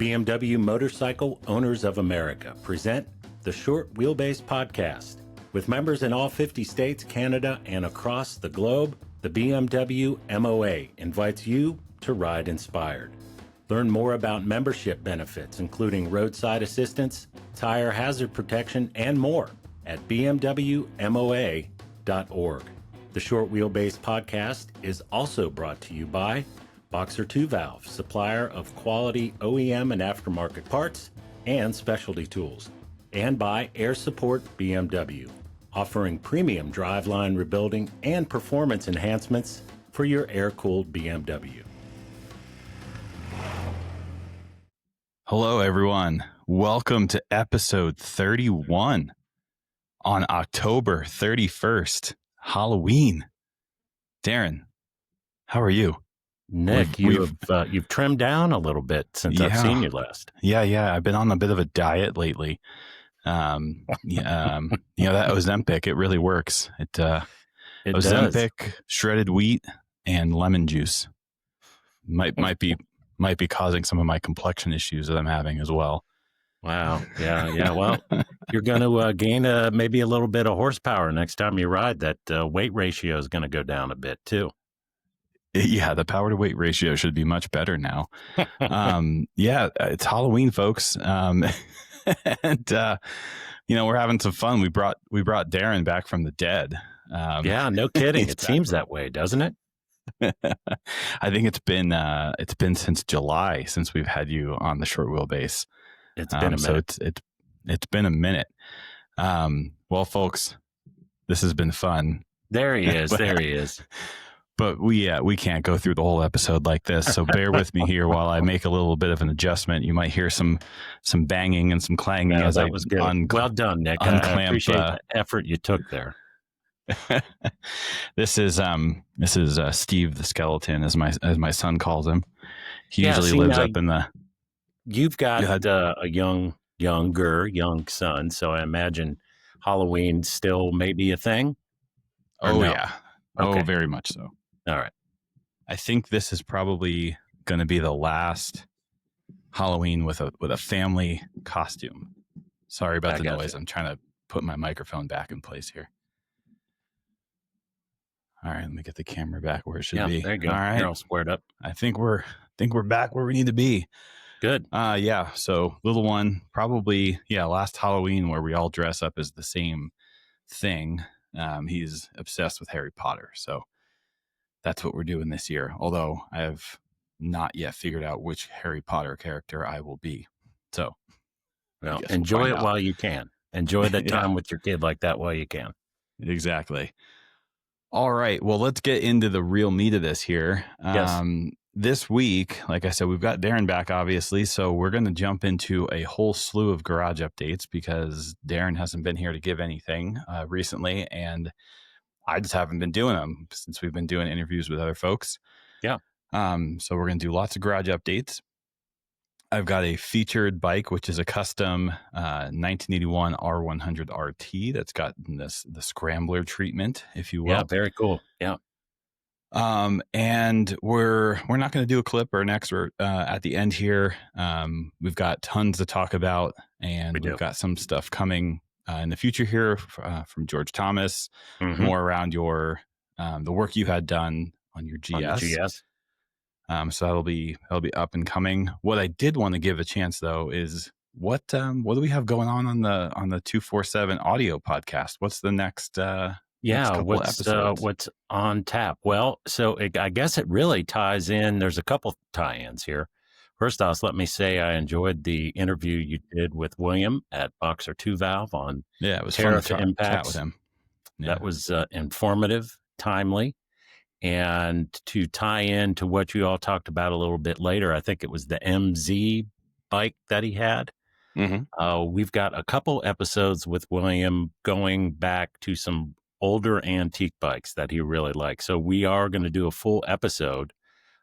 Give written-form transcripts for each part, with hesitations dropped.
BMW Motorcycle Owners of America present the Short Wheelbase Podcast. With members in all 50 states, Canada, and across the globe, the BMW MOA invites you to ride inspired. Learn more about membership benefits, including roadside assistance, tire hazard protection, and more at bmwmoa.org. The Short Wheelbase Podcast is also brought to you by Boxer 2 Valve, supplier of quality OEM and aftermarket parts and specialty tools, and by Air Support BMW, offering premium driveline rebuilding and performance enhancements for your air-cooled BMW. Hello, everyone. Welcome to episode 31 on October 31st, Halloween. Darren, how are you? Nick, you've trimmed down a little bit since I've seen you last. Yeah. I've been on a bit of a diet lately. That Ozempic, it really works. It Ozempic, does. Shredded wheat, and lemon juice might be causing some of my complexion issues that I'm having as well. Wow. Yeah. Well, you're going to gain maybe a little bit of horsepower next time you ride. That weight ratio is going to go down a bit too. Yeah, the power to weight ratio should be much better now. It's Halloween, folks. And we're having some fun. We brought Darren back from the dead. Yeah, no kidding. It seems that way, doesn't it? I think it's been since July since we've had you on the Short Wheelbase. It's been a minute. So it's been a minute. Well, folks, this has been fun. There he is. But we can't go through the whole episode like this, so bear with me here while I make a little bit of an adjustment. You might hear some banging and some clanging as I was good. Well done, Nick. I appreciate the effort you took there. This is Steve the Skeleton, as my son calls him. He usually lives up in the. You've got a young son, so I imagine Halloween still may be a thing. Yeah. Okay. Oh, very much so. All right. I think this is probably going to be the last Halloween with a family costume. Sorry about the noise. I'm trying to put my microphone back in place here. All right, let me get the camera back where it should be. There you go. All right. You're all squared up. I think we're back where we need to be. Good. So little one, probably, last Halloween where we all dress up as the same thing. He's obsessed with Harry Potter, so that's what we're doing this year. Although I have not yet figured out which Harry Potter character I will be. So, well, enjoy it while you can. Enjoy the time with your kid like that while you can. Exactly. All right. Well, let's get into the real meat of this here. Yes. This week, like I said, we've got Darren back, obviously. So we're going to jump into a whole slew of garage updates because Darren hasn't been here to give anything recently. And I just haven't been doing them since we've been doing interviews with other folks. Yeah. So we're going to do lots of garage updates. I've got a featured bike, which is a custom 1981 R100 RT that's got the scrambler treatment, if you will. Yeah, very cool. Yeah. And we're not going to do a clip or an excerpt at the end here. We've got tons to talk about, and we've got some stuff coming in the future here from George Thomas, more around your the work you had done on your GS. On the GS. So that'll be up and coming. What I did want to give a chance though is what do we have going on the 247 audio podcast? What's the next? What's on tap? Well, so I guess it really ties in. There's a couple tie-ins here. First off, let me say I enjoyed the interview you did with William at Boxer 2 Valve on it was tariff fun to impacts. Chat with him. Yeah. That was informative, timely, and to tie in to what you all talked about a little bit later. I think it was the MZ bike that he had. We've got a couple episodes with William going back to some older antique bikes that he really likes. So we are going to do a full episode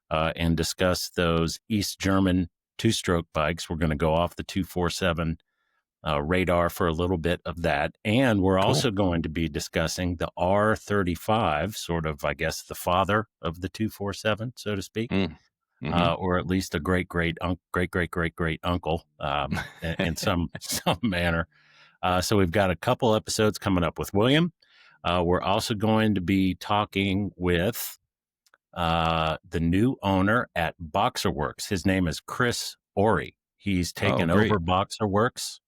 and discuss those East German two-stroke bikes. We're going to go off the 247 radar for a little bit of that. And we're also going to be discussing the R35, sort of, I guess, the father of the 247, so to speak. or at least a great great uncle in some manner. So we've got a couple episodes coming up with William. We're also going to be talking with the new owner at Boxerworks. His name is Chris Ori. He's taken over Boxerworks.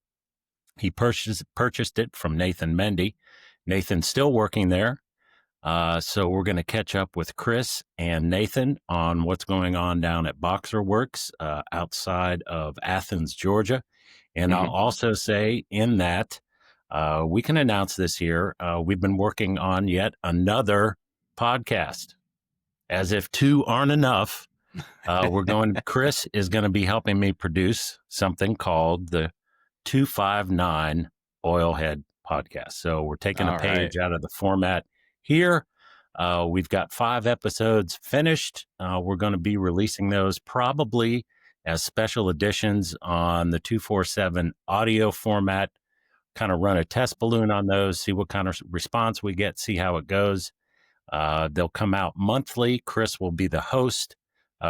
He purchased it from Nathan Mendy. Nathan's still working there. So we're going to catch up with Chris and Nathan on what's going on down at Boxerworks outside of Athens, Georgia. And I'll also say in that we can announce this here. We've been working on yet another podcast. As if two aren't enough, Chris is going to be helping me produce something called the 259 Oilhead Podcast. So we're taking a page out of the format here. We've got 5 episodes finished. We're going to be releasing those probably as special editions on the 247 audio format, kind of run a test balloon on those, see what kind of response we get, see how it goes. They'll come out monthly. Chris will be the host.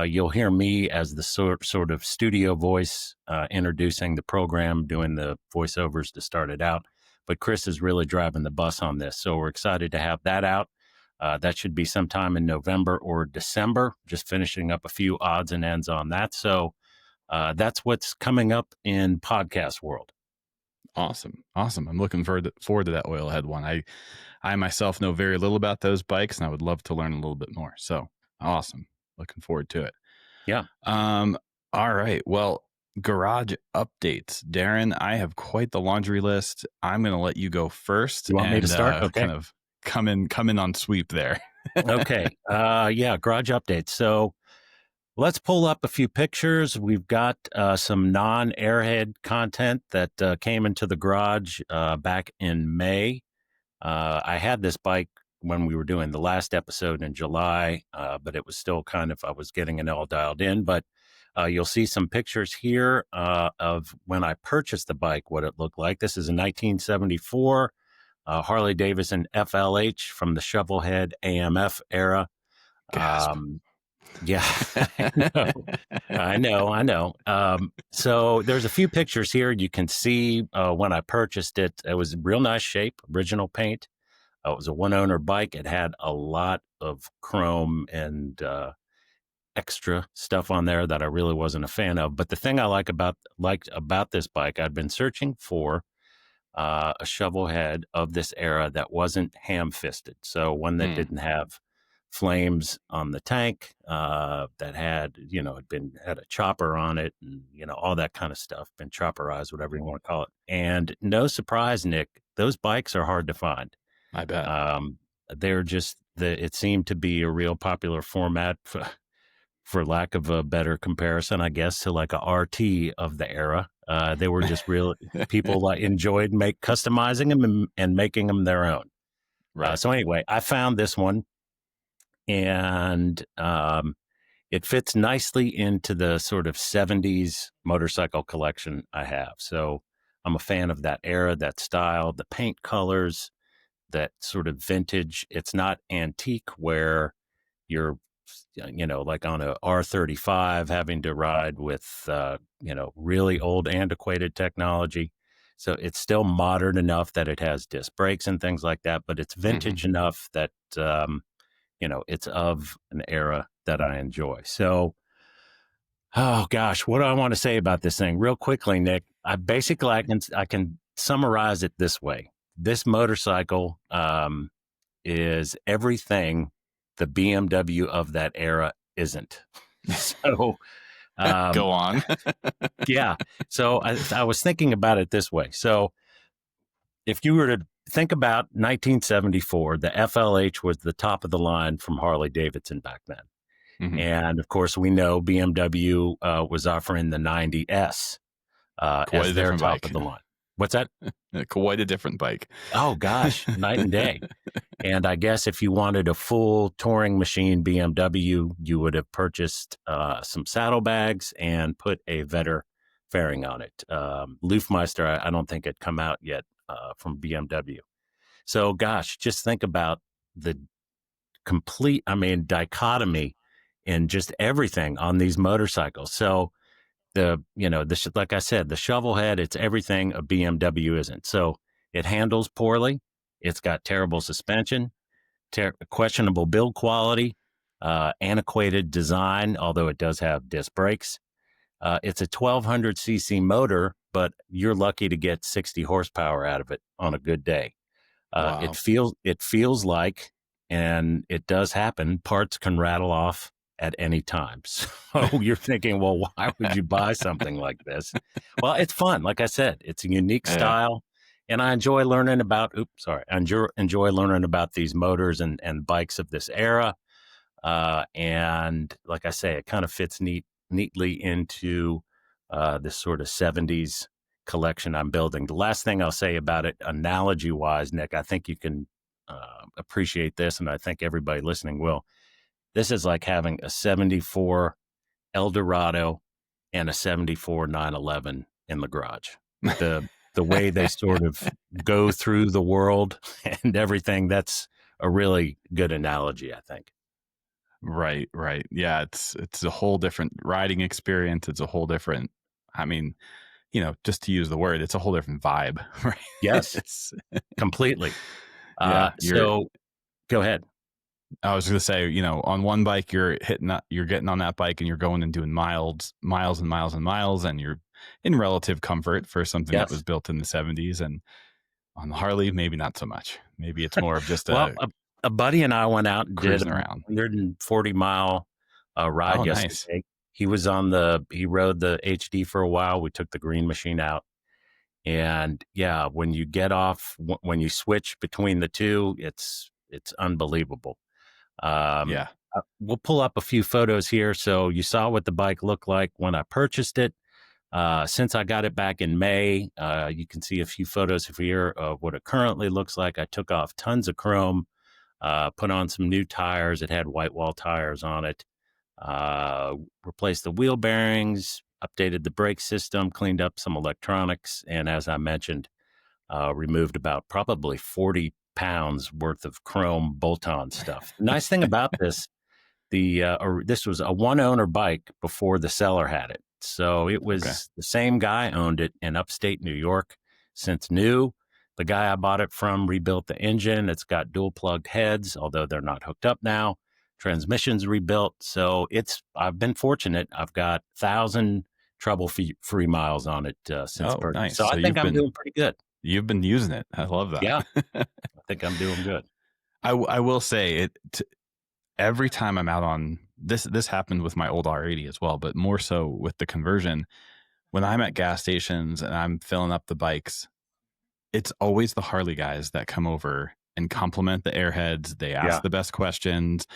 You'll hear me as the sort of studio voice introducing the program, doing the voiceovers to start it out. But Chris is really driving the bus on this. So we're excited to have that out. That should be sometime in November or December, just finishing up a few odds and ends on that. So that's what's coming up in podcast world. Awesome. I'm looking forward to that Oilhead one. I myself know very little about those bikes, and I would love to learn a little bit more. So awesome. Looking forward to it. Yeah. All right. Well, garage updates. Darren, I have quite the laundry list. I'm going to let you go first. You want me to start? Okay. Kind of come in on sweep there. Okay. Yeah. Garage updates. So let's pull up a few pictures. We've got some non-Airhead content that came into the garage back in May. I had this bike when we were doing the last episode in July, but it was still I was getting it all dialed in. But you'll see some pictures here of when I purchased the bike, what it looked like. This is a 1974 Harley-Davidson FLH from the Shovelhead AMF era. Yeah, I know. So there's a few pictures here. You can see when I purchased it, it was real nice shape, original paint. It was a one-owner bike. It had a lot of chrome and extra stuff on there that I really wasn't a fan of. But the thing I liked about this bike, I'd been searching for a shovel head of this era that wasn't ham-fisted. So one that didn't have flames on the tank, that had a chopper on it, and all that kind of stuff, been chopperized, whatever you want to call it. And no surprise, Nick, those bikes are hard to find. I bet. They're just it seemed to be a real popular format for lack of a better comparison, I guess, to like a RT of the era. They were just real people enjoyed customizing them and making them their own. Right. So anyway, I found this one, and it fits nicely into the sort of 70s motorcycle collection I have. So I'm a fan of that era, that style, the paint colors, that sort of vintage. It's not antique where you're, like on a R35 having to ride with, really old antiquated technology. So it's still modern enough that it has disc brakes and things like that, but it's vintage enough that, it's of an era that I enjoy. So, oh gosh, what do I want to say about this thing real quickly, Nick? I can summarize it this way. This motorcycle is everything the BMW of that era isn't. So go on. Yeah. So I was thinking about it this way. So if you were to think about 1974, the FLH was the top of the line from Harley-Davidson back then. And of course, we know BMW was offering the 90S as their top of the line. What's that? Quite a different bike. Oh, gosh, night and day. And I guess if you wanted a full touring machine BMW, you would have purchased some saddlebags and put a Vetter fairing on it. Lufmeister, I don't think had come out yet from BMW. So, gosh, just think about the complete, dichotomy in just everything on these motorcycles. So like I said, the shovel head, it's everything a BMW isn't. So it handles poorly. It's got terrible suspension, questionable build quality, antiquated design, although it does have disc brakes. It's a 1200cc motor, but you're lucky to get 60 horsepower out of it on a good day. Wow. It feels like, and it does happen, parts can rattle off at any time. So you're thinking, well, why would you buy something like this? Well, it's fun. Like I said, it's a unique style, and I enjoy learning about. I enjoy learning about these motors and bikes of this era. And like I say, it kind of fits neatly into this sort of 70s collection I'm building. The last thing I'll say about it, analogy wise, Nick, I think you can appreciate this, and I think everybody listening will. This is like having a 74 Eldorado and a 74 911 in the garage. The way they sort of go through the world and everything, that's a really good analogy, I think. Right. Yeah, it's a whole different riding experience. It's a whole different, I mean, just to use the word, it's a whole different vibe, right? Yes, completely. Yeah, so go ahead. I was going to say, on one bike, you're getting on that bike and you're going and doing miles and miles and miles, and you're in relative comfort for something that was built in the 70s. And on the Harley, maybe not so much. Maybe it's more of just a buddy and I went out and did a around 140-mile ride yesterday. Nice. He rode the HD for a while. We took the green machine out. And yeah, when you get off, when you switch between the two, it's unbelievable. We'll pull up a few photos here. So you saw what the bike looked like when I purchased it. Since I got it back in May, you can see a few photos here of what it currently looks like. I took off tons of chrome, put on some new tires. It had white wall tires on it. Replaced the wheel bearings, updated the brake system, cleaned up some electronics, and as I mentioned, removed about probably 40 pounds worth of chrome bolt-on stuff. The nice thing about this, this was a one-owner bike before the seller had it. So it was the same guy owned it in upstate New York since new. The guy I bought it from rebuilt the engine. It's got dual-plugged heads, although they're not hooked up now. Transmission's rebuilt. So I've been fortunate. I've got 1,000 trouble-free miles on it since purchase. Nice. So I think I'm doing pretty good. You've been using it. I love that. Yeah, I think I'm doing good. I will say every time I'm out on this happened with my old R80 as well, but more so with the conversion. When I'm at gas stations and I'm filling up the bikes, it's always the Harley guys that come over and compliment the Airheads. They ask the best questions,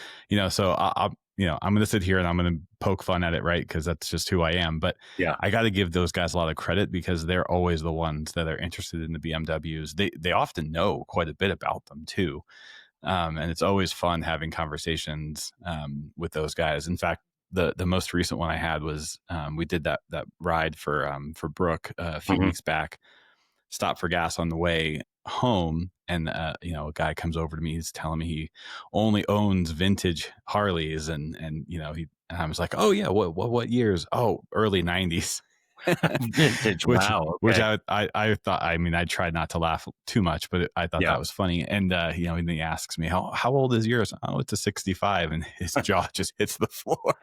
so I'm going to sit here and I'm going to poke fun at it, right? Because that's just who I am. But I got to give those guys a lot of credit because they're always the ones that are interested in the BMWs. They often know quite a bit about them too. And it's always fun having conversations with those guys. In fact, the most recent one I had was we did that ride for Brooke a few weeks back. Stopped for gas on the way home, and a guy comes over to me. He's telling me he only owns vintage Harleys, and I was like, oh yeah, what years? Oh, early 90s. Vintage. Which okay. I thought, I tried not to laugh too much, but I thought that was funny. And and he asks me, how old is yours? Oh, it's a 65, and his jaw just hits the floor.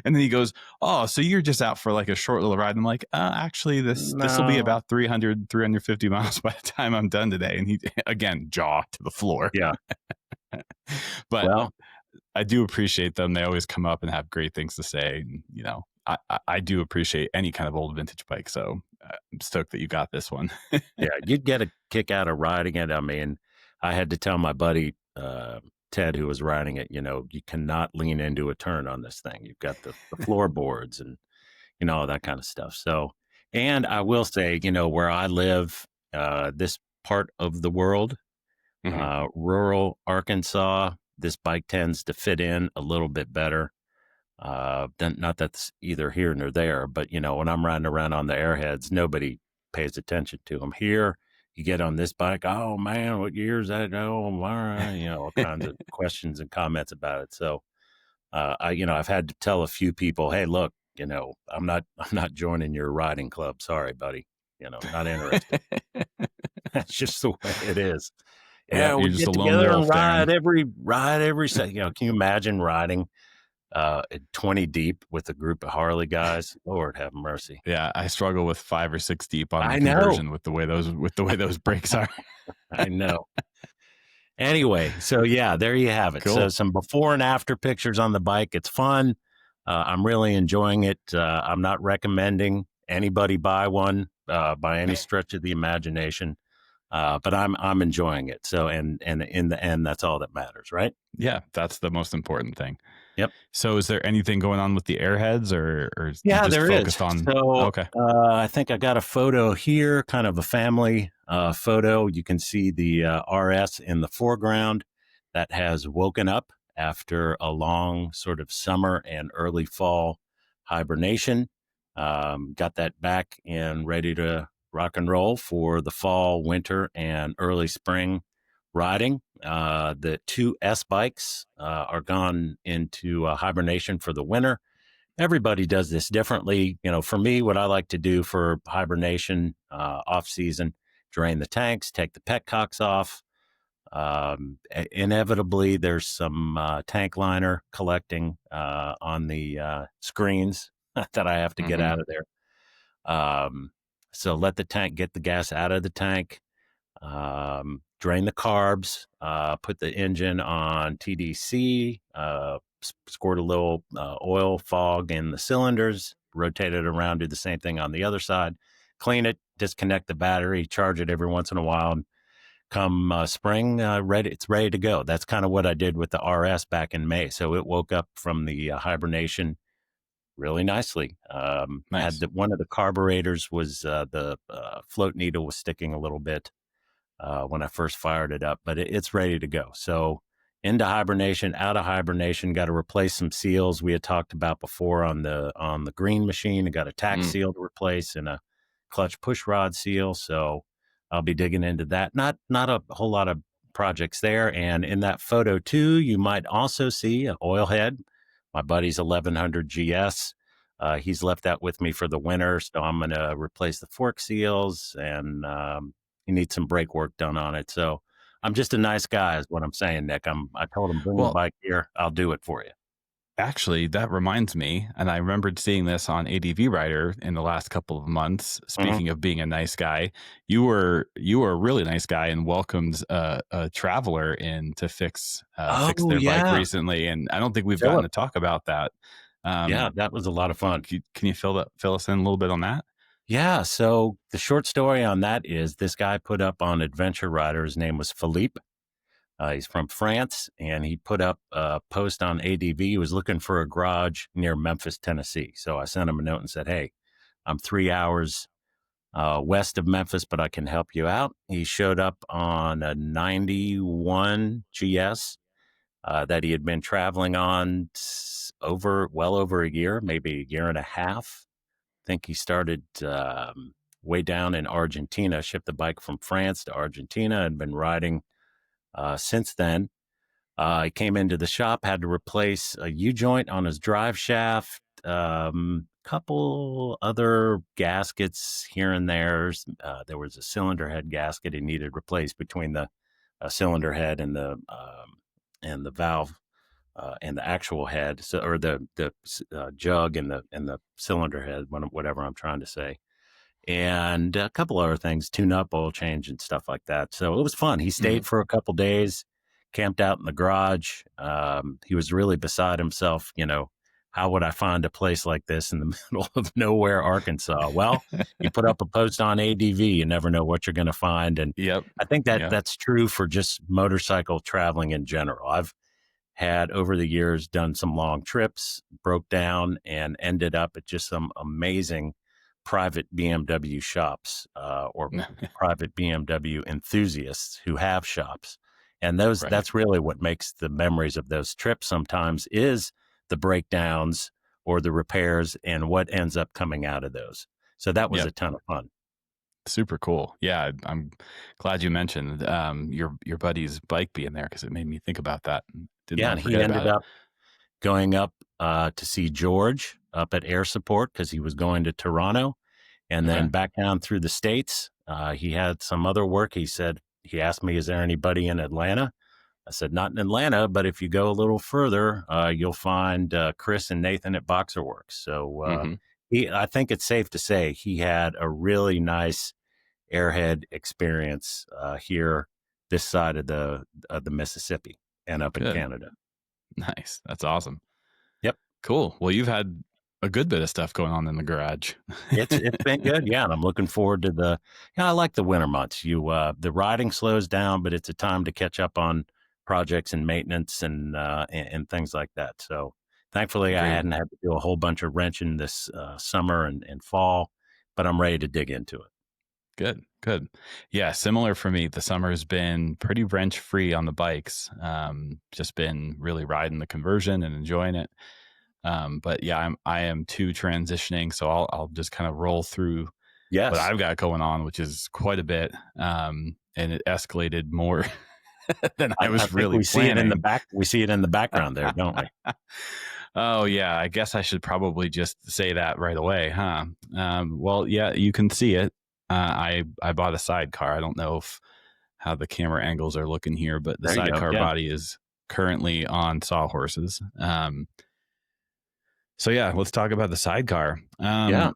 And then he goes, oh, so you're just out for like a short little ride. And I'm like, actually, this will be about 350 miles by the time I'm done today. And he, again, jaw to the floor. Yeah. But I do appreciate them. They always come up and have great things to say. And, I do appreciate any kind of old vintage bike. So I'm stoked that you got this one. Yeah, you'd get a kick out of riding it. I mean, I had to tell my buddy, Ted, who was riding it, you cannot lean into a turn on this thing. You've got the floorboards and, all that kind of stuff. So, and I will say, where I live, this part of the world, rural Arkansas, this bike tends to fit in a little bit better. Not that's either here nor there, but when I'm riding around on the Airheads, nobody pays attention to them. Here, you get on this bike, oh man, what year is that? Oh, all kinds of questions and comments about it. So, I've had to tell a few people, hey, look, I'm not joining your riding club. Sorry, buddy. Not interested. That's just the way it is. Yeah, Yeah, we you're just a get lone together and wolf, Darren. ride every second. Can you imagine riding at 20 deep with a group of Harley guys? Lord have mercy. Yeah, I struggle with 5 or 6 deep on the I know. conversion with the way those brakes are. I know. Anyway, so yeah, there you have it. So Cool. some before and after pictures on the bike. It's fun. I'm really enjoying it. I'm not recommending anybody buy one by any stretch of the imagination, but I'm enjoying it. So and in the end, that's all that matters, right? Yeah, that's the most important thing. Yep. So is there anything going on with the Airheads or you Yeah, just there is. focused on So okay. I think I got a photo here, kind of a family photo. You can see the RS in the foreground that has woken up after a long sort of summer and early fall hibernation. Got that back and ready to rock and roll for the fall, winter, and early spring riding. The two S bikes are gone into hibernation for the winter. Everybody does this differently. For me, what I like to do for hibernation off season, drain the tanks, take the petcocks off. Inevitably, there's some tank liner collecting on the screens that I have to get out of there. So let the tank get the gas out of the tank, drain the carbs, put the engine on TDC, squirt a little oil fog in the cylinders, rotate it around, do the same thing on the other side, clean it, disconnect the battery, charge it every once in a while, and come spring, it's ready to go. That's kind of what I did with the RS back in May. So it woke up from the hibernation really nicely. Nice. One of the carburetors was the float needle was sticking a little bit when I first fired it up, but it's ready to go. So into hibernation, out of hibernation, got to replace some seals we had talked about before on the green machine. I got a tack seal to replace and a clutch push rod seal. So I'll be digging into that. Not a whole lot of projects there. And in that photo too, you might also see an oil head. My buddy's 1100 GS. He's left that with me for the winter, so I'm going to replace the fork seals and you need some brake work done on it. So I'm just a nice guy, is what I'm saying, Nick. I told him, bring the bike here. I'll do it for you. Actually, that reminds me, and I remembered seeing this on ADV Rider in the last couple of months. Speaking of being a nice guy, you were a really nice guy and welcomed a traveler in to fix their bike recently. And I don't think we've gotten to talk about that. Yeah, that was a lot of fun. Can you fill us in a little bit on that? Yeah. So the short story on that is this guy put up on Adventure Rider. His name was Philippe. He's from France, and he put up a post on ADV. He was looking for a garage near Memphis, Tennessee. So I sent him a note and said, hey, I'm 3 hours west of Memphis, but I can help you out. He showed up on a 91 GS that he had been traveling on well over a year, maybe a year and a half. I think he started way down in Argentina, shipped the bike from France to Argentina, and been riding since then. He came into the shop, had to replace a U-joint on his drive shaft, couple other gaskets here and there. There was a cylinder head gasket he needed replaced between the cylinder head and the valve and the actual head, or the jug and the cylinder head, whatever I'm trying to say. And a couple other things, tune up, oil change, and stuff like that. So it was fun. He stayed for a couple days, camped out in the garage. He was really beside himself. How would I find a place like this in the middle of nowhere, Arkansas? Well, you put up a post on ADV, you never know what you're going to find. And I think that's true for just motorcycle traveling in general. I've had over the years done some long trips, broke down, and ended up at just some amazing private BMW shops or private BMW enthusiasts who have shops. And that's really what makes the memories of those trips sometimes is the breakdowns or the repairs and what ends up coming out of those. So that was a ton of fun. Super cool. Yeah, I'm glad you mentioned your buddy's bike being there because it made me think about that. And he ended up going up to see George up at Air Support because he was going to Toronto, and then back down through the States. He had some other work. He asked me, is there anybody in Atlanta? I said, not in Atlanta, but if you go a little further, you'll find Chris and Nathan at Boxerworks. So I think it's safe to say he had a really nice Airhead experience here this side of the Mississippi and up in Canada. Nice. That's awesome. Yep. Cool. Well, you've had a good bit of stuff going on in the garage. It's been good. Yeah. And I'm looking forward to I like the winter months. The riding slows down, but it's a time to catch up on projects and maintenance and things like that. So thankfully I hadn't had to do a whole bunch of wrenching this summer and fall, but I'm ready to dig into it. Good. Yeah, similar for me. The summer has been pretty wrench free on the bikes. Just been really riding the conversion and enjoying it. But yeah, I am too transitioning, so I'll just kind of roll through what I've got going on, which is quite a bit. And it escalated more than I was really planning. We see it in the background there, don't we? Oh yeah, I guess I should probably just say that right away, huh? Well, yeah, you can see it. I bought a sidecar. I don't know how the camera angles are looking here, but the sidecar body is currently on sawhorses. So yeah, let's talk about the sidecar. Yeah,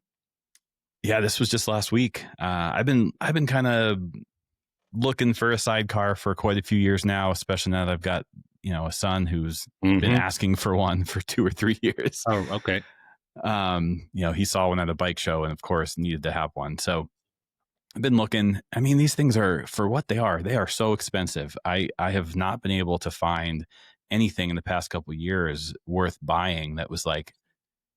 this was just last week. I've been kind of looking for a sidecar for quite a few years now, especially now that I've got a son who's been asking for one for 2 or 3 years. Oh, okay. He saw one at a bike show and of course needed to have one. So I've been looking. I mean, these things are, for what they are so expensive. I have not been able to find anything in the past couple of years worth buying that was like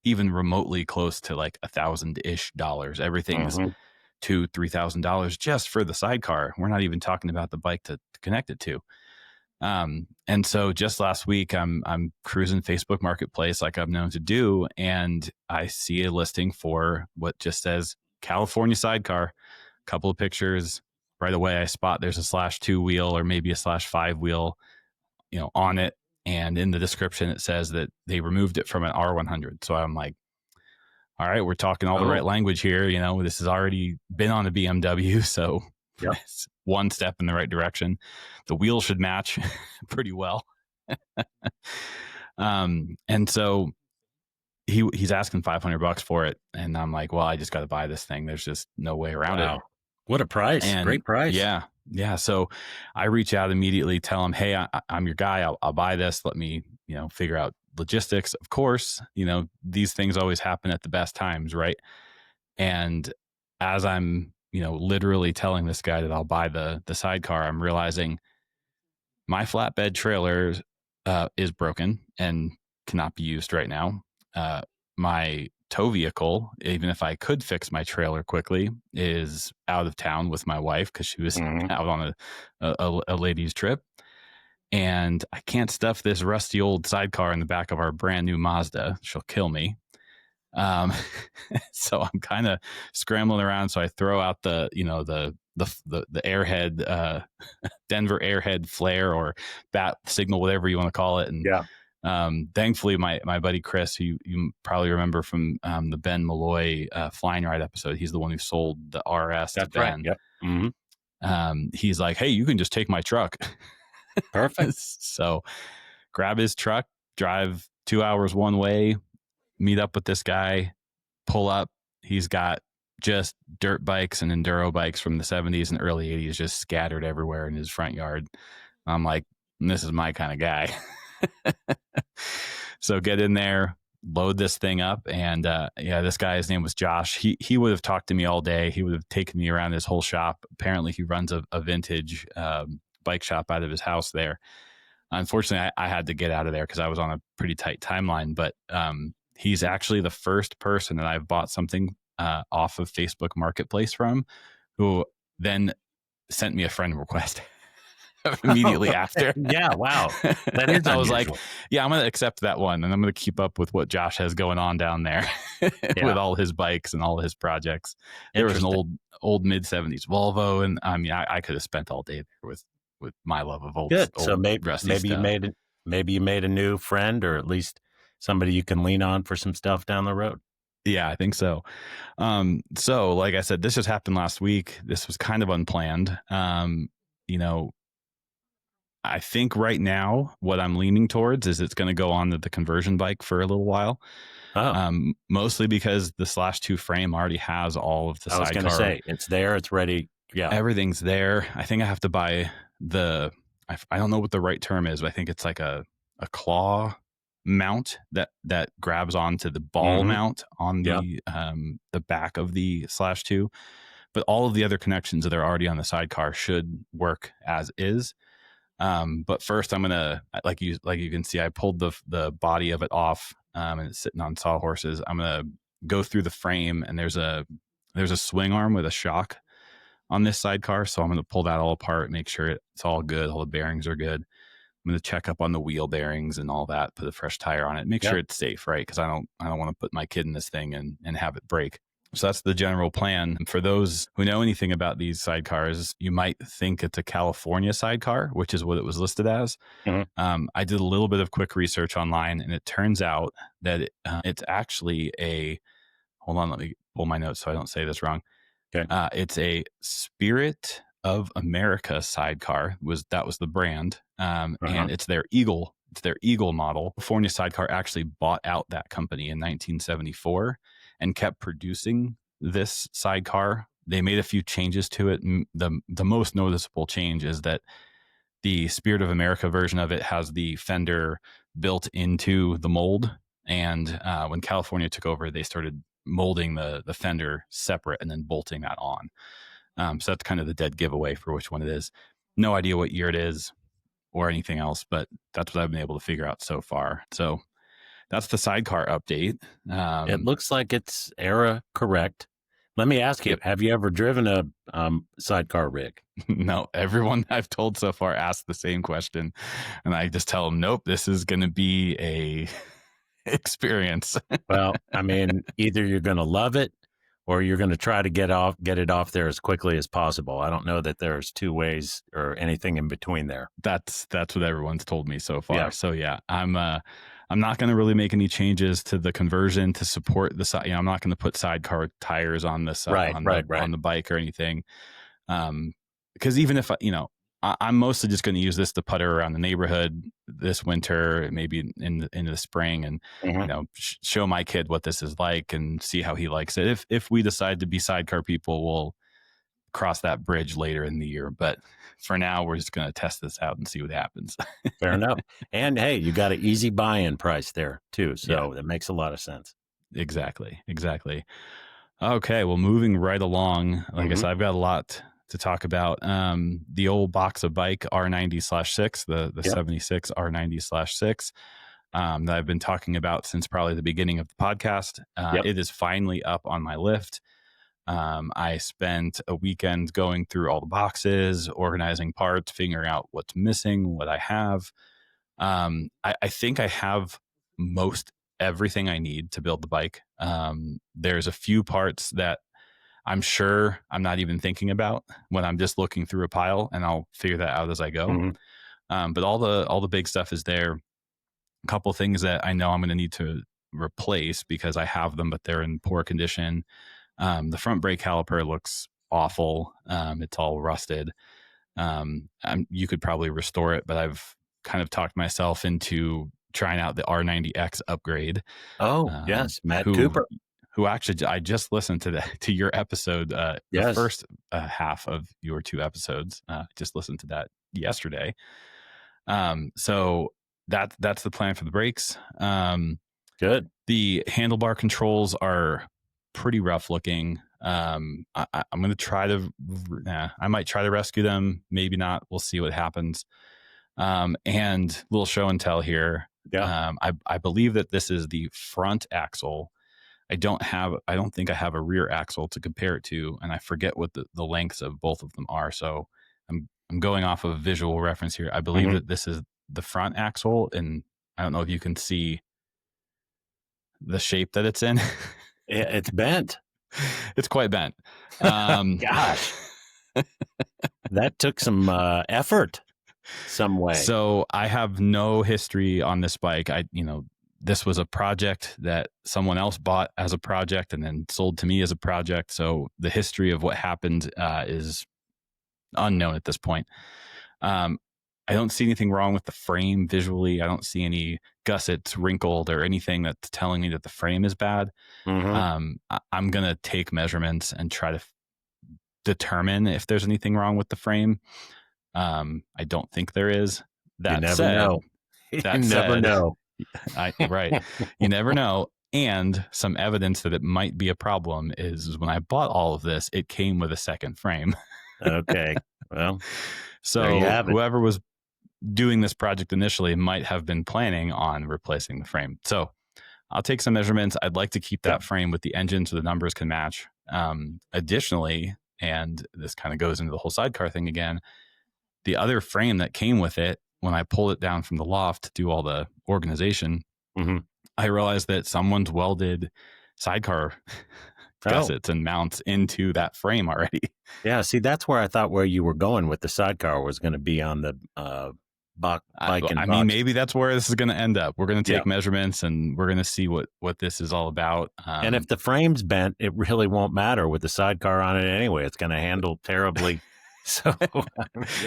even remotely close to like $1,000-ish. Everything's $2,000-$3,000 just for the sidecar. We're not even talking about the bike to connect it to. And so just last week, I'm cruising Facebook Marketplace like I'm known to do, and I see a listing for what just says California sidecar. Couple of pictures. Right away I spot there's a /2 wheel or maybe a /5 wheel on it, and in the description it says that they removed it from an R100. So I'm like, all right, we're talking all the right language here. This has already been on a BMW, so it's one step in the right direction. The wheel should match pretty well. And so he's asking $500 for it, and I'm like, well, I just got to buy this thing. There's just no way around it. What a price. Great price. Yeah. So I reach out immediately, tell him, hey, I'm your guy. I'll buy this. Let me, figure out logistics. Of course, these things always happen at the best times, right? And as I'm, literally telling this guy that I'll buy the sidecar, I'm realizing my flatbed trailer is broken and cannot be used right now. My tow vehicle, even if I could fix my trailer quickly, is out of town with my wife because she was out on a ladies trip, and I can't stuff this rusty old sidecar in the back of our brand new Mazda. She'll kill me. So I'm kind of scrambling around. So I throw out the Airhead, Denver Airhead flare or bat signal, whatever you want to call it, and thankfully, my buddy Chris, who you probably remember from the Ben Malloy Flying Ride episode, he's the one who sold the RS to Ben. Right. Yep. He's like, hey, you can just take my truck. Perfect. So grab his truck, drive 2 hours one way, meet up with this guy, pull up. He's got just dirt bikes and enduro bikes from the 70s and early 80s just scattered everywhere in his front yard. I'm like, this is my kind of guy. So get in there, load this thing up, and this guy, his name was Josh. He would have talked to me all day. He would have taken me around his whole shop. Apparently he runs a vintage bike shop out of his house there. Unfortunately, I had to get out of there because I was on a pretty tight timeline, but he's actually the first person that I've bought something off of Facebook Marketplace from, who then sent me a friend request immediately after. Yeah, wow. That is I was like, yeah, I'm going to accept that one, and I'm going to keep up with what Josh has going on down there with all his bikes and all his projects. There was an old mid-70s Volvo, and I mean, I could have spent all day there with my love of old. Good. Old so maybe stuff. you made a new friend, or at least somebody you can lean on for some stuff down the road. Yeah, I think so. So like I said, this just happened last week. This was kind of unplanned. You know, I think right now what I'm leaning towards is it's going to go on the conversion bike for a little while. Mostly because the /2 frame already has all of the sidecar. I was going to say, it's there, it's ready. Yeah. Everything's there. I think I have to buy I don't know what the right term is, but I think it's like a claw mount that grabs onto the ball mount on the back of the /2. But all of the other connections that are already on the sidecar should work as is. But first I'm gonna, like you can see, I pulled the body of it off, and it's sitting on sawhorses. I'm gonna go through the frame, and there's a swing arm with a shock on this sidecar. So I'm gonna pull that all apart, make sure it's all good, all the bearings are good. I'm gonna check up on the wheel bearings and all that, put a fresh tire on it, make sure it's safe, right? Because I don't want to put my kid in this thing and have it break. So that's the general plan. For those who know anything about these sidecars, you might think it's a California sidecar, which is what it was listed as. I did a little bit of quick research online, and it turns out that it's actually hold on, let me pull my notes so I don't say this wrong. Okay. It's a Spirit of America sidecar. That was the brand, and it's their Eagle. It's their Eagle model. California Sidecar actually bought out that company in 1974 and kept producing this sidecar. They made a few changes to it. The most noticeable change is that the Spirit of America version of it has the fender built into the mold. And when California took over, they started molding the fender separate and then bolting that on. So that's kind of the dead giveaway for which one it is. No idea what year it is or anything else, but that's what I've been able to figure out so far. So that's the sidecar update. It looks like it's era correct. Let me ask you, have you ever driven a sidecar rig? No, everyone I've told so far asked the same question. And I just tell them, nope, this is going to be a experience. Well, I mean, either you're going to love it or you're going to try to get it off there as quickly as possible. I don't know that there's two ways or anything in between there. That's what everyone's told me so far. Yeah. So yeah, I'm not going to really make any changes to the conversion to support the side. I'm not going to put sidecar tires on the side on the bike or anything. Because even if I'm mostly just going to use this to putter around the neighborhood this winter, maybe in the spring, and show my kid what this is like and see how he likes it. If we decide to be sidecar people, we'll cross that bridge later in the year. But for now, we're just going to test this out and see what happens. Fair enough. And hey, you got an easy buy-in price there too, so that makes a lot of sense. Exactly. Okay, well, moving right along, like I said, I've got a lot to talk about. The old box of bike R90/6, the 76 R90/6 that I've been talking about since probably the beginning of the podcast. It is finally up on my lift. I spent a weekend going through all the boxes, organizing parts, figuring out what's missing, what I have. I think I have most everything I need to build the bike. There's a few parts that I'm sure I'm not even thinking about when I'm just looking through a pile, and I'll figure that out as I go. But all the big stuff is there. A couple of things that I know I'm going to need to replace because I have them, but they're in poor condition. The front brake caliper looks awful. It's all rusted. You could probably restore it, but I've kind of talked myself into trying out the R90X upgrade. Oh, yes. Matt Cooper. Who actually, I just listened to your episode, the first half of your 2 episodes. Just listened to that yesterday. So that's the plan for the brakes. Good. The handlebar controls are pretty rough looking. I'm going to try to, I might try to rescue them. Maybe not. We'll see what happens. And a little show and tell here. Yeah. I believe that this is the front axle. I don't think I have a rear axle to compare it to, and I forget what the lengths of both of them are. So I'm going off of a visual reference here. I believe that this is the front axle, and I don't know if you can see the shape that it's in. It's bent. It's quite bent. Gosh, that took some effort some way. So I have no history on this bike. this was a project that someone else bought as a project and then sold to me as a project. So the history of what happened is unknown at this point. I don't see anything wrong with the frame visually. I don't see any gussets wrinkled or anything that's telling me that the frame is bad. I'm going to take measurements and try to determine if there's anything wrong with the frame. I don't think there is. That you never said, know. That you said, never know. Right. You never know. And some evidence that it might be a problem is when I bought all of this, it came with a second frame. Okay. Well, so whoever was doing this project initially might have been planning on replacing the frame. So I'll take some measurements. I'd like to keep that frame with the engine so the numbers can match. Additionally, and this kind of goes into the whole sidecar thing again, the other frame that came with it, when I pulled it down from the loft to do all the organization, I realized that someone's welded sidecar gussets and mounts into that frame already. Yeah, see, that's where I thought where you were going with the sidecar was going to be on the bike and I mean, maybe that's where this is going to end up. We're going to take measurements and we're going to see what this is all about. And if the frame's bent, it really won't matter with the sidecar on it anyway. It's going to handle terribly. So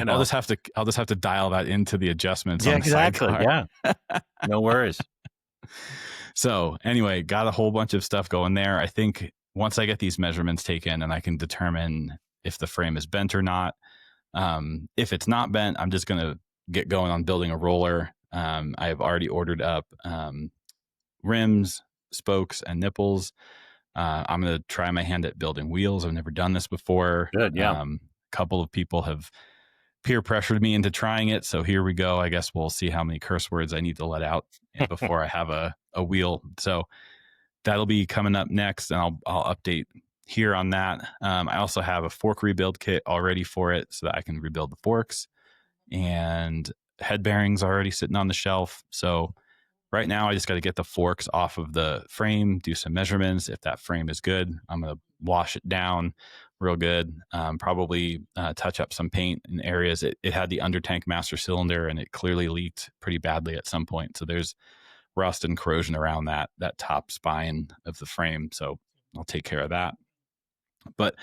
I'll just have to dial that into the adjustments. Yeah, on the exactly. sidecar. Yeah, no worries. So anyway, got a whole bunch of stuff going there. I think once I get these measurements taken and I can determine if the frame is bent or not. If it's not bent, I'm just going to get going on building a roller. I have already ordered up rims, spokes, and nipples. I'm going to try my hand at building wheels. I've never done this before. Good, yeah. A couple of people have peer pressured me into trying it. So here we go. I guess we'll see how many curse words I need to let out before I have a wheel. So that'll be coming up next, and I'll update here on that. I also have a fork rebuild kit already for it so that I can rebuild the forks, and head bearings already sitting on the shelf. So right now I just got to get the forks off of the frame, do some measurements. If that frame is good, I'm going to wash it down real good. Probably touch up some paint in areas. It had the under tank master cylinder and it clearly leaked pretty badly at some point. So there's rust and corrosion around that top spine of the frame. So I'll take care of that. But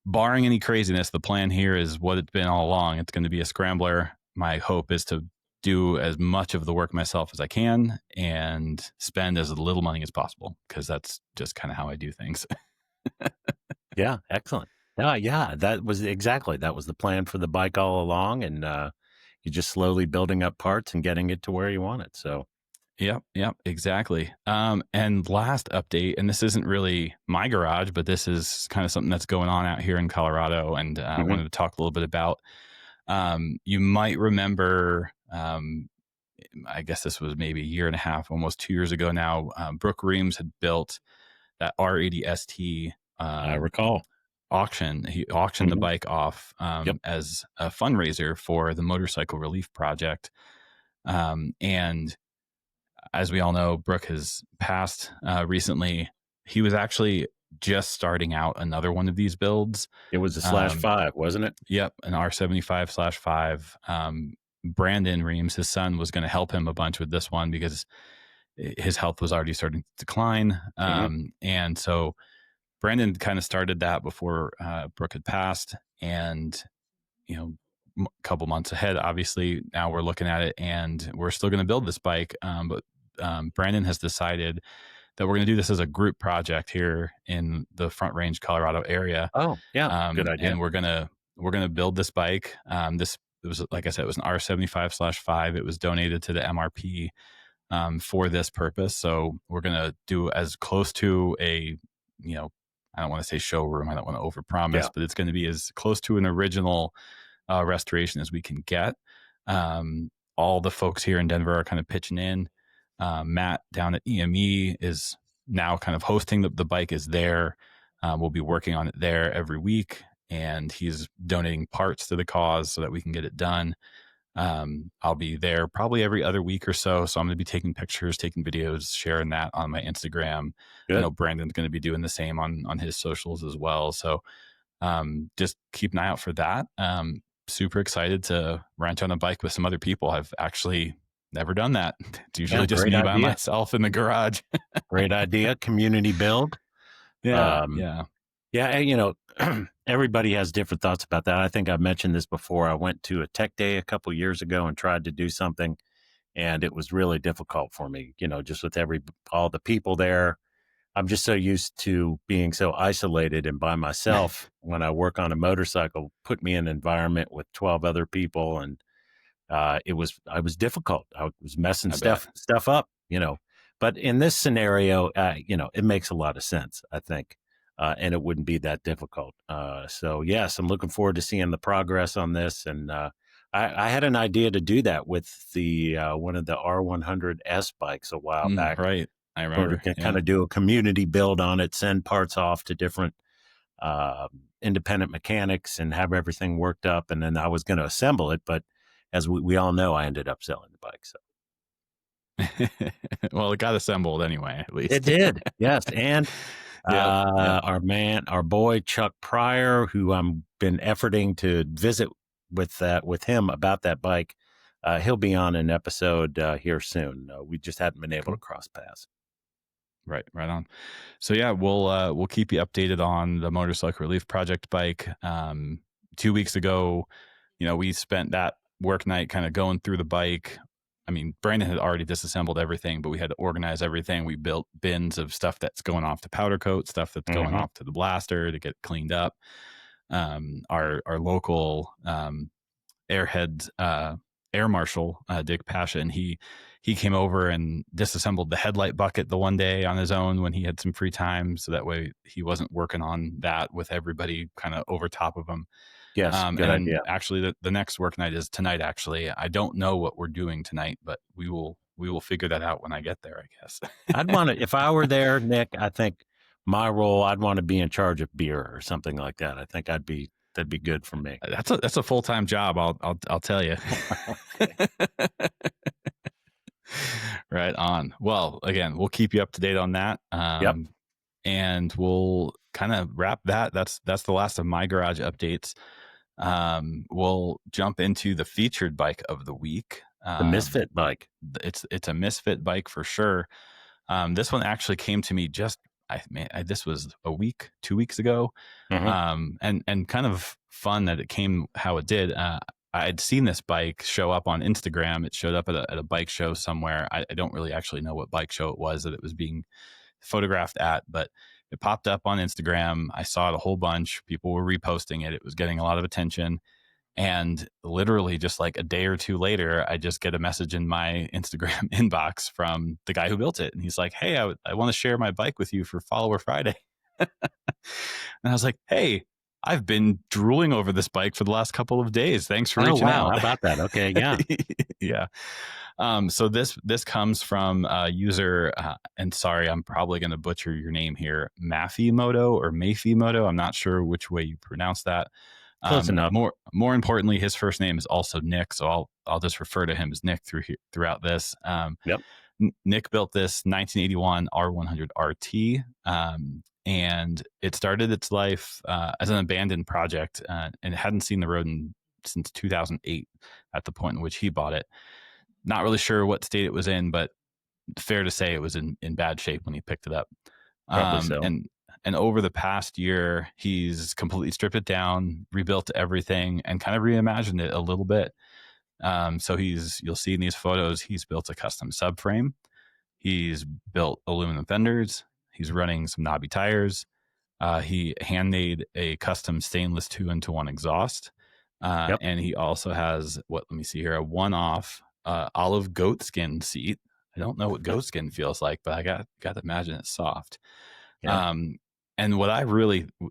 barring any craziness, the plan here is what it's been all along. It's going to be a scrambler. My hope is to do as much of the work myself as I can and spend as little money as possible, because that's just kind of how I do things. Yeah, excellent. Yeah, that was the plan for the bike all along, and you're just slowly building up parts and getting it to where you want it. So Yep, exactly. And last update, and this isn't really my garage, but this is kind of something that's going on out here in Colorado, and I wanted to talk a little bit about. You might remember, I guess this was maybe a year and a half, almost 2 years ago now, Brooke Reams had built that R80 ST. I recall. Auction. He auctioned the bike off as a fundraiser for the Motorcycle Relief Project. And as we all know, Brooke has passed recently. He was actually just starting out another one of these builds. It was a /5, wasn't it? Yep, an R75/5. Brandon Reams, his son, was going to help him a bunch with this one because his health was already starting to decline. And so Brandon kind of started that before Brooke had passed. And, a couple months ahead, obviously, now we're looking at it and we're still going to build this bike. But Brandon has decided that we're going to do this as a group project here in the Front Range, Colorado area. Oh, yeah. Good idea. And we're going to build this bike. It was, like I said, it was an R75/5. It was donated to the MRP for this purpose. So we're going to do as close to a, I don't want to say showroom. I don't want to overpromise, but it's going to be as close to an original restoration as we can get. All the folks here in Denver are kind of pitching in. Matt down at EME is now kind of hosting the bike is there. We'll be working on it there every week, and he's donating parts to the cause so that we can get it done. I'll be there probably every other week or so. So I'm going to be taking pictures, taking videos, sharing that on my Instagram. Good. I know Brandon's going to be doing the same on his socials as well. So just keep an eye out for that. Super excited to ranch on a bike with some other people. I've actually Never done that. It's usually Yeah, just great me by idea. myself in the garage. Great idea. Community build. Yeah, Um, yeah. yeah, and everybody has different thoughts about that. I think I've mentioned this before. I went to a tech day a couple years ago and tried to do something, and it was really difficult for me. Just with all the people there. I'm just so used to being so isolated and by myself. When I work on a motorcycle, put me in an environment with 12 other people, and I was difficult. I was messing I bet. stuff up. But in this scenario, it makes a lot of sense, I think, and it wouldn't be that difficult. So yes, I'm looking forward to seeing the progress on this. And I had an idea to do that with the one of the R100S bikes a while back. Right. I Sort of remember. kind Yeah. of do a community build on it, send parts off to different uh, independent mechanics and have everything worked up. And then I was going to assemble it, but as we all know, I ended up selling the bike. So Well, it got assembled anyway, at it least. did, yes. And Yep. Yep. our boy Chuck Pryor, who I'm been efforting to visit with him about that bike, he'll be on an episode here soon. We just hadn't been able to Cool. cross paths. Right on. So yeah, we'll keep you updated on the Motorcycle Relief Project bike. 2 weeks ago, we spent that work night kind of going through the bike. I mean, Brandon had already disassembled everything, but we had to organize everything. We built bins of stuff that's going off to powder coat, stuff that's going Mm-hmm. off to the blaster to get cleaned up. Our local Airhead air marshal, Dick Pasha, and he came over and disassembled the headlight bucket the one day on his own when he had some free time, so that way he wasn't working on that with everybody kind of over top of him. Yes, And good then idea. actually the next work night is tonight. Actually, I don't know what we're doing tonight, but we will figure that out when I get there, I guess. I'd want to, if I were there, Nick, I think my role, I'd want to be in charge of beer or something like that. I think that'd be good for me. That's a full-time job. I'll tell you. Right on. Well, again, we'll keep you up to date on that. Yep. And we'll kind of wrap that. That's the last of my garage updates. We'll jump into the featured bike of the week. The Misfit bike. It's a Misfit bike for sure. This one actually came to me this was 2 weeks ago. Mm-hmm. And kind of fun that it came how it did. I had seen this bike show up on Instagram. It showed up at a bike show somewhere. I don't really actually know what bike show it was that it was being photographed at, but it popped up on Instagram. I saw it a whole bunch. People were reposting it. It was getting a lot of attention. And literally just like a day or two later, I just get a message in my Instagram inbox from the guy who built it. And he's like, hey, I want to share my bike with you for Follower Friday. And I was like, hey, I've been drooling over this bike for the last couple of days. Thanks for reaching out. How about that? Okay, yeah. Yeah. So this comes from user, and sorry, I'm probably going to butcher your name here, Mafimoto or Mayfimoto. I'm not sure which way you pronounce that. Close enough. More importantly, his first name is also Nick, so I'll just refer to him as Nick throughout this. Yep. Nick built this 1981 R100 RT, and it started its life as an abandoned project, and it hadn't seen the road since 2008 at the point in which he bought it. Not really sure what state it was in, but fair to say it was in bad shape when he picked it up. Probably so. And over the past year, he's completely stripped it down, rebuilt everything, and kind of reimagined it a little bit. So you'll see in these photos, he's built a custom subframe. He's built aluminum fenders. He's running some knobby tires. He handmade a custom stainless 2-into-1 exhaust. Yep. And he also has let me see here, a one-off olive goat skin seat. I don't know what goat skin feels like, but I got to imagine it's soft. Yeah. And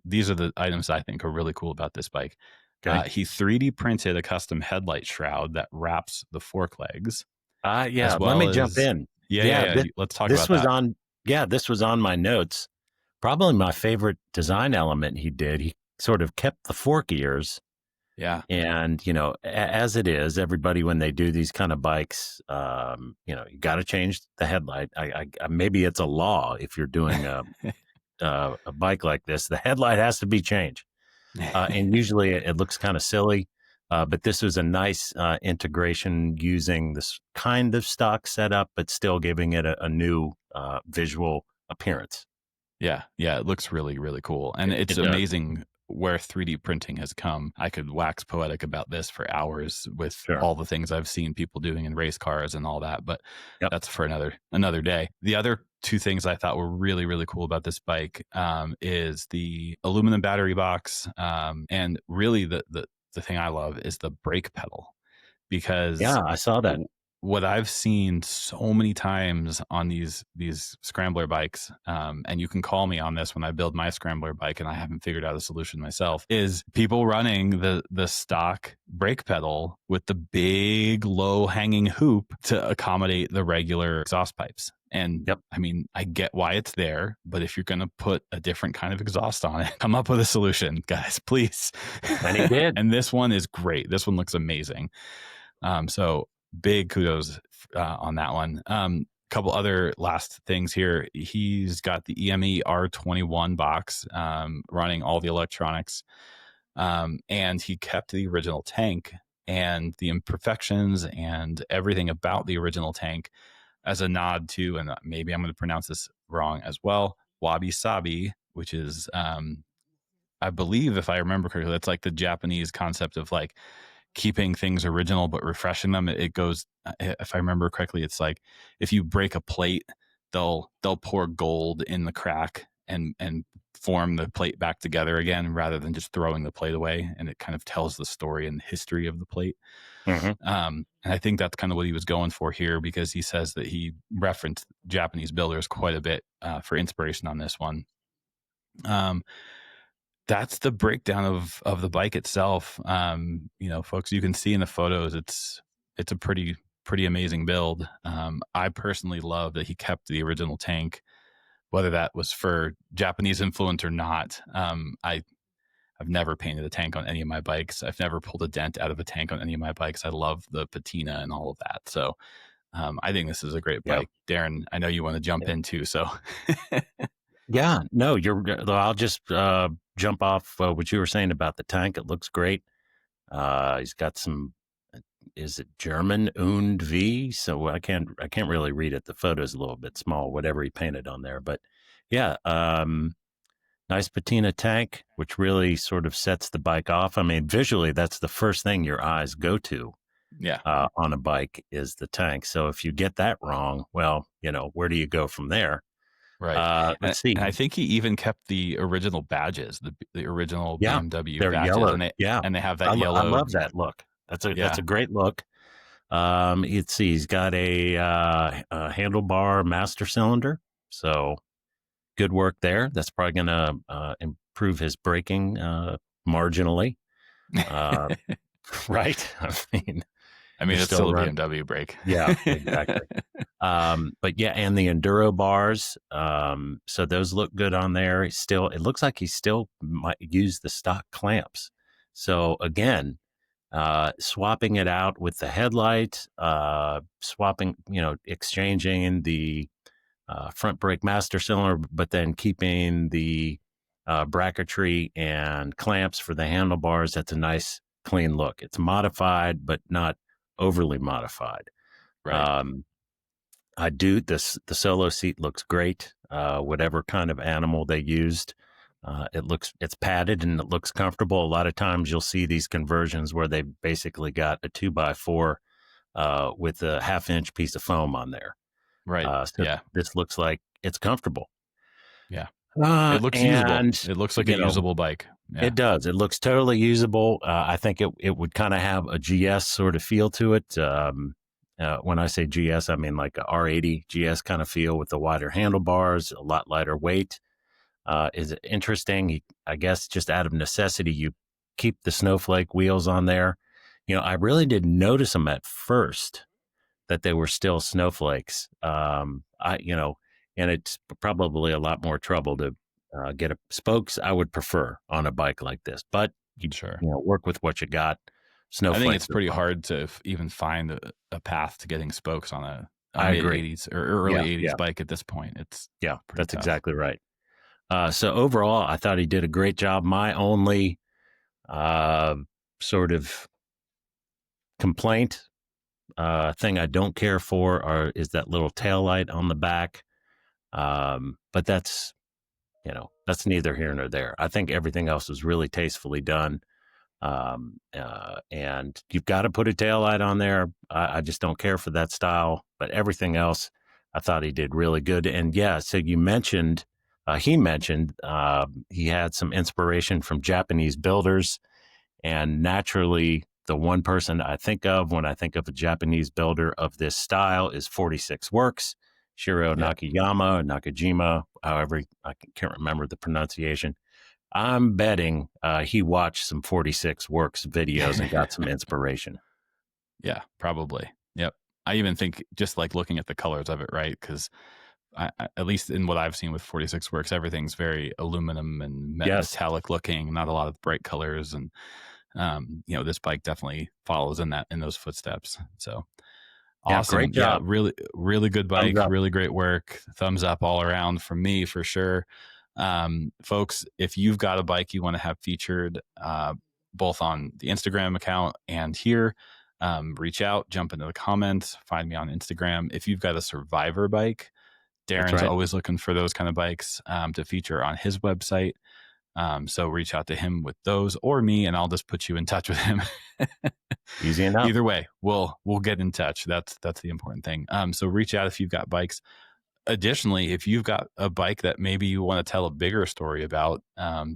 these are the items I think are really cool about this bike. Okay. He 3D printed a custom headlight shroud that wraps the fork legs. Yeah. Let me jump in. Yeah. Let's talk this about was that. This was on my notes. Probably my favorite design element he did. He sort of kept the fork ears. Yeah. And, as it is, everybody, when they do these kind of bikes, you got to change the headlight. I maybe it's a law if you're doing a bike like this, the headlight has to be changed. And usually it looks kind of silly. But this was a nice integration using this kind of stock setup, but still giving it a new visual appearance. Yeah, it looks really, really cool. And it's It does. amazing where 3D printing has come. I could wax poetic about this for hours with Sure. all the things I've seen people doing in race cars and all that, but Yep. that's for another day. The other two things I thought were really, really cool about this bike is the aluminum battery box, and really the thing I love is the brake pedal, because Yeah, I saw that. what I've seen so many times on these scrambler bikes, and you can call me on this when I build my scrambler bike and I haven't figured out a solution myself, is people running the stock brake pedal with the big low hanging hoop to accommodate the regular exhaust pipes. And Yep. I mean, I get why it's there, but if you're going to put a different kind of exhaust on it, come up with a solution, guys, please. And he did. And this one is great. This one looks amazing. So big kudos on that one. Couple other last things here. He's got the EME R21 box running all the electronics, and he kept the original tank and the imperfections and everything about the original tank as a nod to, and maybe I'm going to pronounce this wrong as well, wabi sabi, which is I believe, if I remember correctly, that's like the Japanese concept of like keeping things original but refreshing them. It goes, if I remember correctly, it's like if you break a plate, they'll pour gold in the crack and form the plate back together again rather than just throwing the plate away. And it kind of tells the story and history of the plate. Mm-hmm. And I think that's kind of what he was going for here, because he says that he referenced Japanese builders quite a bit for inspiration on this one. That's the breakdown of the bike itself. Folks, you can see in the photos, it's a pretty amazing build. I personally love that he kept the original tank, whether that was for Japanese influence or not. I've never painted a tank on any of my bikes. I've never pulled a dent out of a tank on any of my bikes. I love the patina and all of that. So I think this is a great bike. Darren, I know you want to jump in too. So yeah, no, I'll just jump off what you were saying about the tank. It looks great. He's got some, is it German und V? So I can't really read it. The photo's a little bit small, whatever he painted on there. But yeah, nice patina tank, which really sort of sets the bike off. I mean, visually, that's the first thing your eyes go to. Yeah. On a bike is the tank. So if you get that wrong, well, where do you go from there? Right. Let's see. And I think he even kept the original badges, the original BMW they're badges. yellow. And they have that yellow. I love that look. That's a great look. Let's see. He's got a handlebar master cylinder. So good work there. That's probably going to improve his braking marginally. Right. I mean, it's still a BMW brake. Yeah, exactly. But yeah, and the enduro bars. So those look good on there. It looks like he still might use the stock clamps. So again, swapping it out with the headlight, exchanging the front brake master cylinder, but then keeping the bracketry and clamps for the handlebars. That's a nice, clean look. It's modified, but not overly modified. Right. I do this. The solo seat looks great. Whatever kind of animal they used, it's padded and it looks comfortable. A lot of times you'll see these conversions where they basically got a 2x4 with a 1/2-inch piece of foam on there. Right. This looks like it's comfortable. Yeah. It looks usable. It looks like a usable bike. Yeah. It does. It looks totally usable. I think it would kind of have a GS sort of feel to it. When I say GS, I mean like a R80 GS kind of feel with the wider handlebars, a lot lighter weight. Is it interesting? I guess just out of necessity, you keep the snowflake wheels on there. I really didn't notice them at first that they were still snowflakes. And it's probably a lot more trouble to get spokes. I would prefer on a bike like this, but you work with what you got. Snowflakes. I think it's pretty hard to even find a path to getting spokes on a mid-80s or early 80s bike at this point. That's tough. Exactly right. So overall, I thought he did a great job. My only sort of complaint thing I don't care for is that little tail light on the back. But that's neither here nor there. I think everything else was really tastefully done. And you've got to put a tail light on there. I just don't care for that style, but everything else I thought he did really good. And yeah, so you mentioned, he mentioned, he had some inspiration from Japanese builders, and naturally the one person I think of when I think of a Japanese builder of this style is 46 Works, Shiro Nakayama, Nakajima, however, I can't remember the pronunciation. I'm betting he watched some 46 Works videos and got some inspiration. Yeah, probably. Yep. I even think just like looking at the colors of it, right? Because at least in what I've seen with 46 Works, everything's very aluminum and metallic looking, not a lot of bright colors. And, this bike definitely follows in those footsteps. So awesome. Great job. Yeah, really, really good bike. Really great work. Thumbs up all around from me for sure. Folks, if you've got a bike you want to have featured, both on the Instagram account and here, reach out, jump into the comments, find me on Instagram. If you've got a survivor bike, Darren's always looking for those kind of bikes, to feature on his website. So reach out to him with those or me, and I'll just put you in touch with him. Easy enough. Either way, we'll get in touch. That's the important thing. So reach out if you've got bikes. Additionally, if you've got a bike that maybe you want to tell a bigger story about,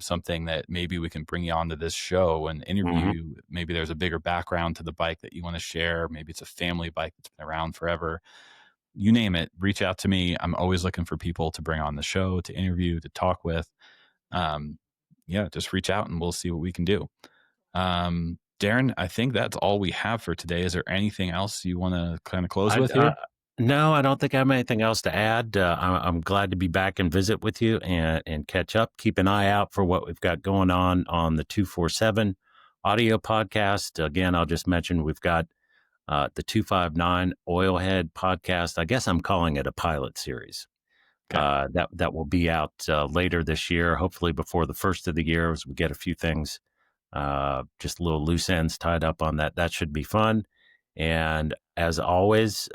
something that maybe we can bring you onto this show and interview you, maybe there's a bigger background to the bike that you want to share. Maybe it's a family bike that's been around forever. You name it, reach out to me. I'm always looking for people to bring on the show, to interview, to talk with. Just reach out and we'll see what we can do. Darren, I think that's all we have for today. Is there anything else you want to kind of close with here? No, I don't think I have anything else to add. I'm glad to be back and visit with you and catch up. Keep an eye out for what we've got going on the 247 audio podcast. Again, I'll just mention we've got the 259 Oilhead podcast. I guess I'm calling it a pilot series. Okay. That will be out later this year, hopefully before the first of the year, as we get a few things, just little loose ends tied up on that. That should be fun. And as always,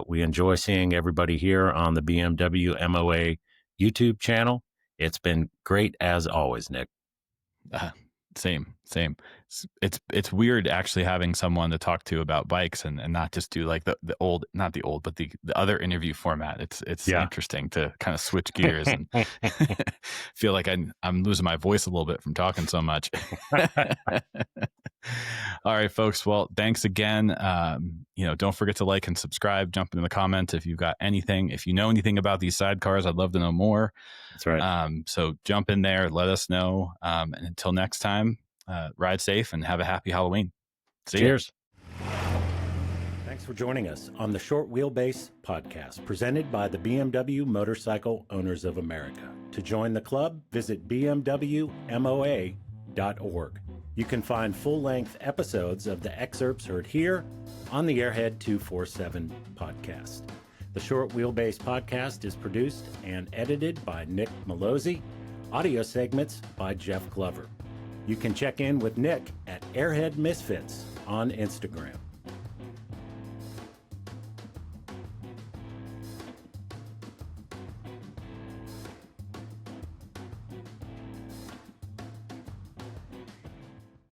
we enjoy seeing everybody here on the BMW MOA YouTube channel. It's been great as always, Nick. Same. It's weird actually having someone to talk to about bikes and not just do like the old, not the old, but the other interview format. It's interesting to kind of switch gears and feel like I'm losing my voice a little bit from talking so much. All right, folks. Well, thanks again. Don't forget to like and subscribe. Jump in the comments if you've got anything. If you know anything about these sidecars, I'd love to know more. That's right. So jump in there, let us know. And until next time, ride safe and have a happy Halloween. Cheers. Thanks for joining us on the Short Wheelbase Podcast, presented by the BMW Motorcycle Owners of America. To join the club, visit bmwmoa.org. You can find full-length episodes of the excerpts heard here on the Airhead 247 podcast. The Short Wheelbase Podcast is produced and edited by Nick Malozzi. Audio segments by Jeff Glover. You can check in with Nick at Airhead Misfits on Instagram.